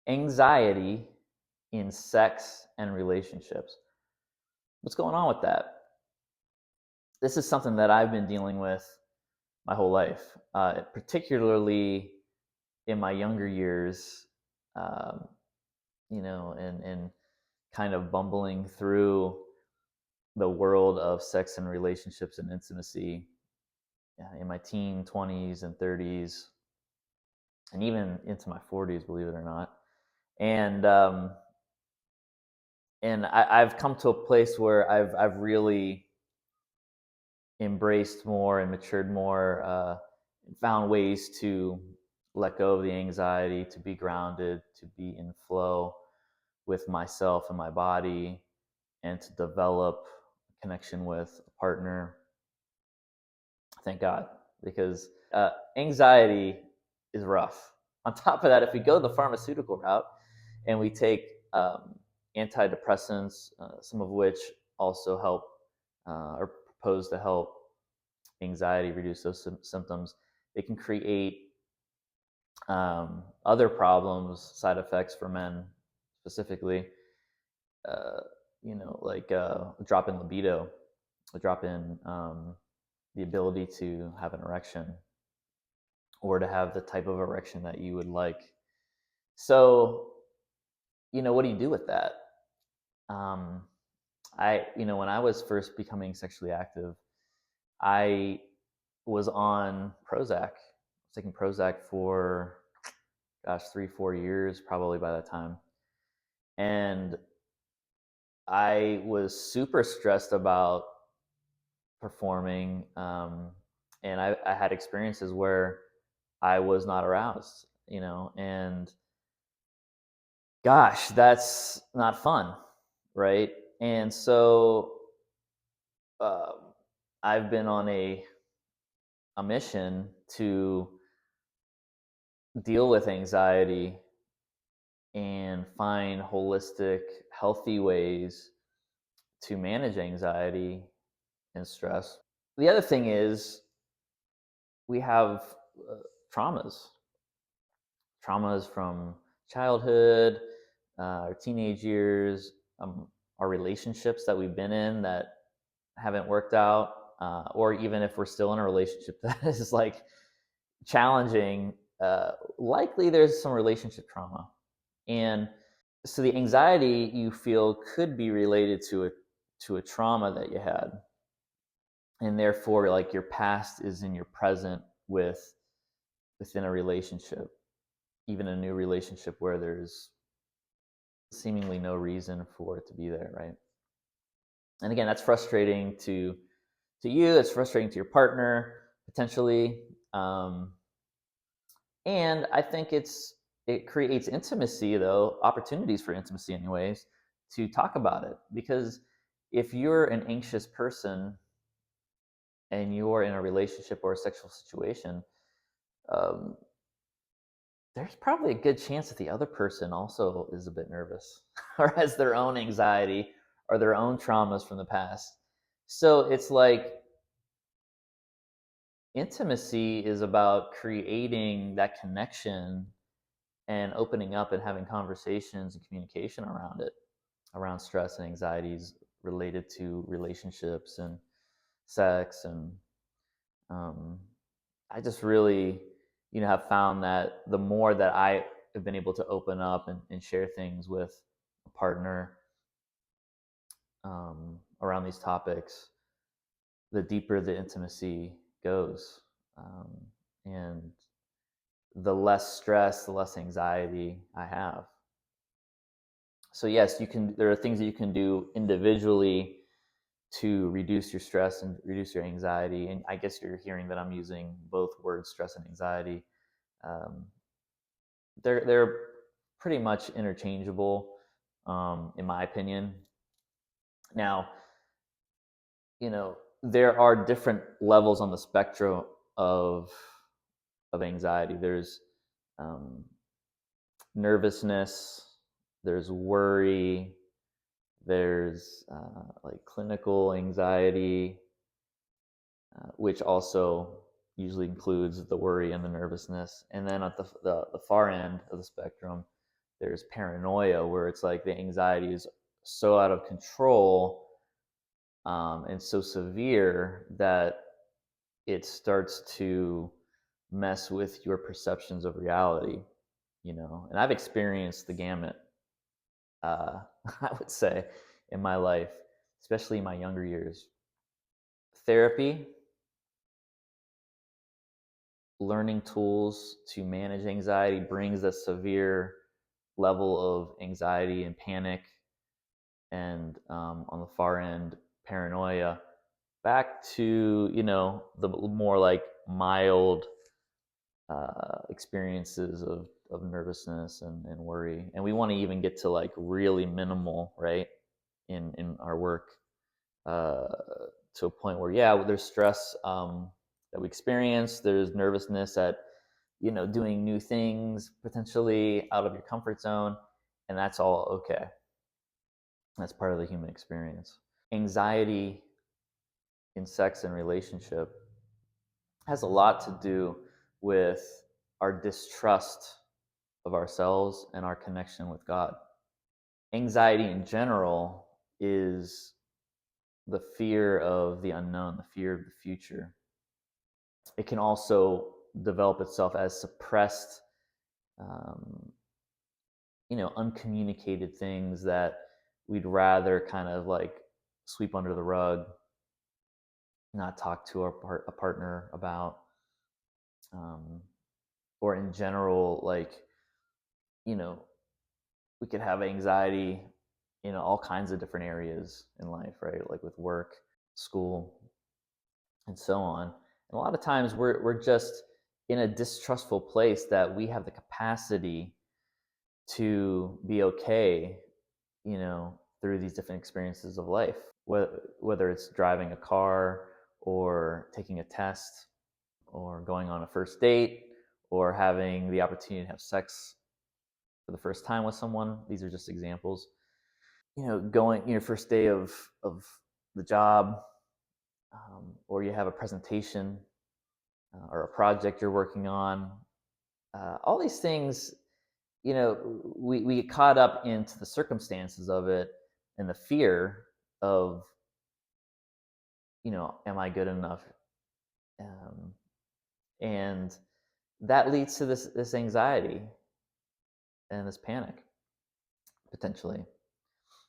Anxiety in sex and relationships. What's going on with that? This is something that I've been dealing with my whole life, particularly in my younger years, um, and kind of bumbling through the world of sex and relationships and intimacy in my teen 20s and 30s, and even into my 40s, believe it or not. And I've come to a place where I've really embraced more and matured more, found ways to let go of the anxiety, to be grounded, to be in flow with myself and my body, and to develop a connection with a partner. Thank God, because anxiety is rough. On top of that, if we go the pharmaceutical route and we take antidepressants, some of which also help or propose to help anxiety, reduce those symptoms, they can create other problems, side effects for men specifically, uh, like a drop in libido, a drop in the ability to have an erection or to have the type of erection that you would like. So, what do you do with that? Um, when I was first becoming sexually active, I was on Prozac. I was taking Prozac for, gosh, 3, 4 years probably by that time. And I was super stressed about performing. And I had experiences where I was not aroused, and gosh, that's not fun, right? And so um, I've been on a mission to deal with anxiety and find holistic, healthy ways to manage anxiety and stress. The other thing is we have uh, traumas, traumas from childhood, our teenage years, our relationships that we've been in that haven't worked out, or even if we're still in a relationship that is like challenging, likely there's some relationship trauma. And so the anxiety you feel could be related to a trauma that you had, and therefore like your past is in your present within a relationship, even a new relationship where there's seemingly no reason for it to be there, right? And again, that's frustrating to you. It's frustrating to your partner potentially, um, and I think it creates intimacy, though opportunities for intimacy, anyways, to talk about it. Because if you're an anxious person and you're in a relationship or a sexual situation, um, there's probably a good chance that the other person also is a bit nervous or has their own anxiety or their own traumas from the past. So it's like intimacy is about creating that connection and opening up and having conversations and communication around it, around stress and anxieties related to relationships and sex. And um, I just really, have found that the more that I have been able to open up and share things with a partner around these topics, the deeper the intimacy goes. And the less stress, the less anxiety I have. So yes, you can. There are things that you can do individually to reduce your stress and reduce your anxiety. And I guess you're hearing that I'm using both words, stress and anxiety. Um, they're pretty much interchangeable, in my opinion. Now, there are different levels on the spectrum of of anxiety. There's um, nervousness, there's worry, there's like clinical anxiety, which also usually includes the worry and the nervousness. And then at the far end of the spectrum, There's paranoia, where it's like the anxiety is so out of control, and so severe that it starts to mess with your perceptions of reality, And I've experienced the gamut, I would say, in my life, especially in my younger years. Therapy, learning tools to manage anxiety brings a severe level of anxiety and panic, and on the far end, paranoia, back to the more like mild experiences of nervousness and worry. And we want to even get to like really minimal, right, in our work, uh, to a point where, yeah, there's stress that we experience, there's nervousness at doing new things potentially out of your comfort zone, and that's all okay. That's part of the human experience. Anxiety in sex and relationship has a lot to do with our distrust of ourselves and our connection with God. Anxiety in general is the fear of the unknown, the fear of the future. It can also develop itself as suppressed, um, uncommunicated things that we'd rather kind of like sweep under the rug, not talk to a partner about, um, or in general, like, you know, we could have anxiety in all kinds of different areas in life, right? Like with work, school, and so on. And a lot of times we're just in a distrustful place that we have the capacity to be okay, through these different experiences of life, whether it's driving a car or taking a test or going on a first date or having the opportunity to have sex for the first time with someone. These are just examples. Going first day of the job, or you have a presentation, or a project you're working on. All these things, we get caught up into the circumstances of it and the fear of, am I good enough? Um, and that leads to this anxiety and this panic potentially.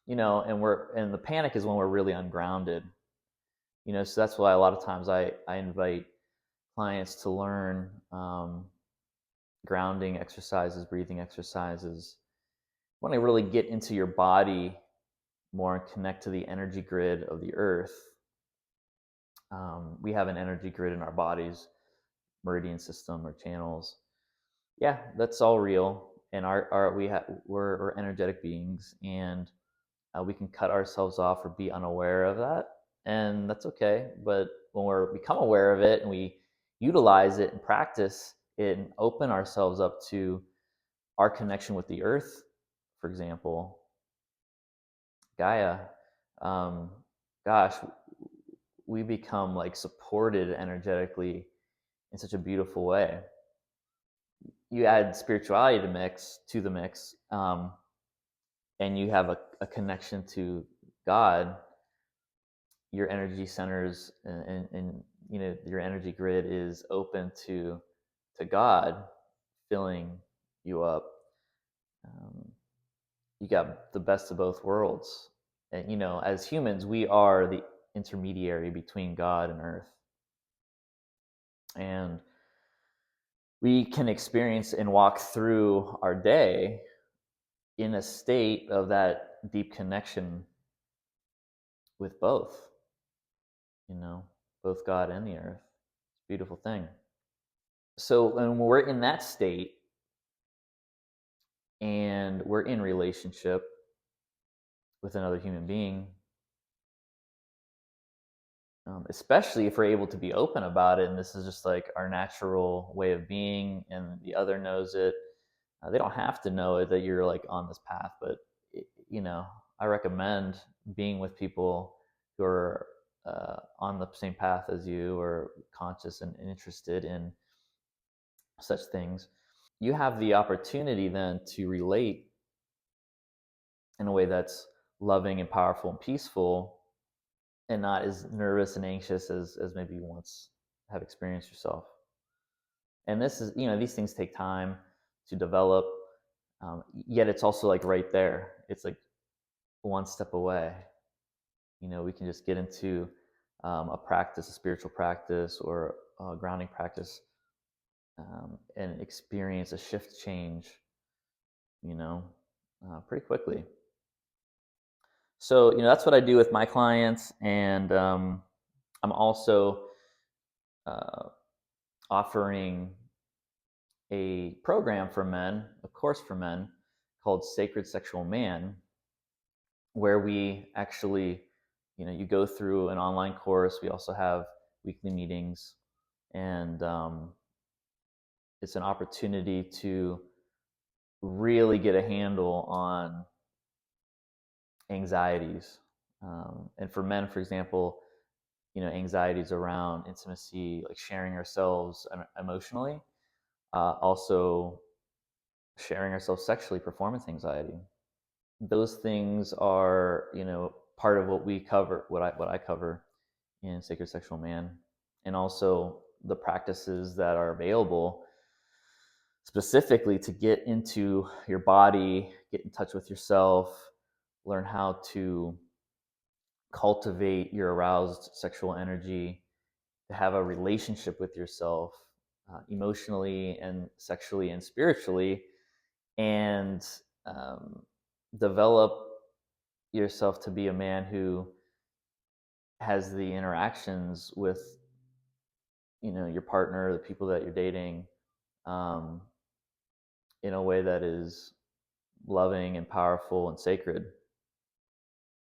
And the panic is when we're really ungrounded. So that's why a lot of times I invite clients to learn grounding exercises, breathing exercises. You want to really get into your body more and connect to the energy grid of the earth. We have an energy grid in our bodies, meridian system or channels. Yeah, that's all real. And we're energetic beings, and we can cut ourselves off or be unaware of that, and that's okay. But when we become aware of it and we utilize it and practice it and open ourselves up to our connection with the earth, for example, Gaia, um, gosh, we become like supported energetically in such a beautiful way. You add spirituality to the mix, and you have a connection to God. Your energy centers and your energy grid is open to God filling you up. Um, you got the best of both worlds. And as humans, we are the intermediary between God and Earth, and we can experience and walk through our day in a state of that deep connection with both God and the earth. It's a beautiful thing. So when we're in that state and we're in relationship with another human being, especially if we're able to be open about it, and this is just like our natural way of being, and the other knows it, they don't have to know it that you're like on this path, but I recommend being with people who are on the same path as you, or conscious and interested in such things. You have the opportunity then to relate in a way that's loving and powerful and peaceful, and not as nervous and anxious as maybe you once have experienced yourself. And this is, these things take time to develop, yet it's also like right there. It's like one step away. We can just get into a practice, a spiritual practice, or a grounding practice, and experience a shift change, you know, pretty quickly. So, that's what I do with my clients. And I'm also uh, offering a program for men, a course for men called Sacred Sexual Man, where we actually, you go through an online course. We also have weekly meetings, and it's an opportunity to really get a handle on anxieties. And for men, for example, anxieties around intimacy, like sharing ourselves emotionally, also sharing ourselves sexually, performance anxiety. Those things are, part of what we cover, what I cover in Sacred Sexual Man, and also the practices that are available specifically to get into your body, get in touch with yourself, learn how to cultivate your aroused sexual energy, to have a relationship with yourself, emotionally and sexually and spiritually, and um, develop yourself to be a man who has the interactions with your partner, the people that you're dating, um, in a way that is loving and powerful and sacred.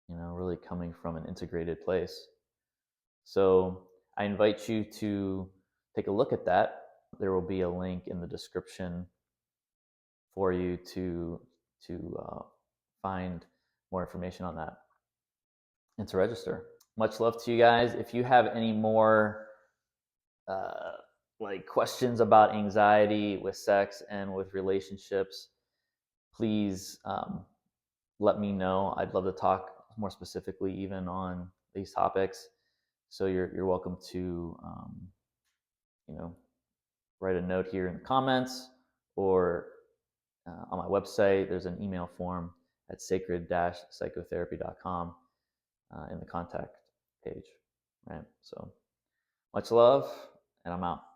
Really coming from an integrated place. So I invite you to take a look at that. There will be a link in the description for you to find more information on that and to register. Much love to you guys. If you have any more uh, like questions about anxiety with sex and with relationships, please let me know. I'd love to talk more specifically even on these topics. So you're welcome to you know write a note here in the comments, or on my website. There's an email form at sacred-psychotherapy.com in the contact page. Right. So much love, and I'm out.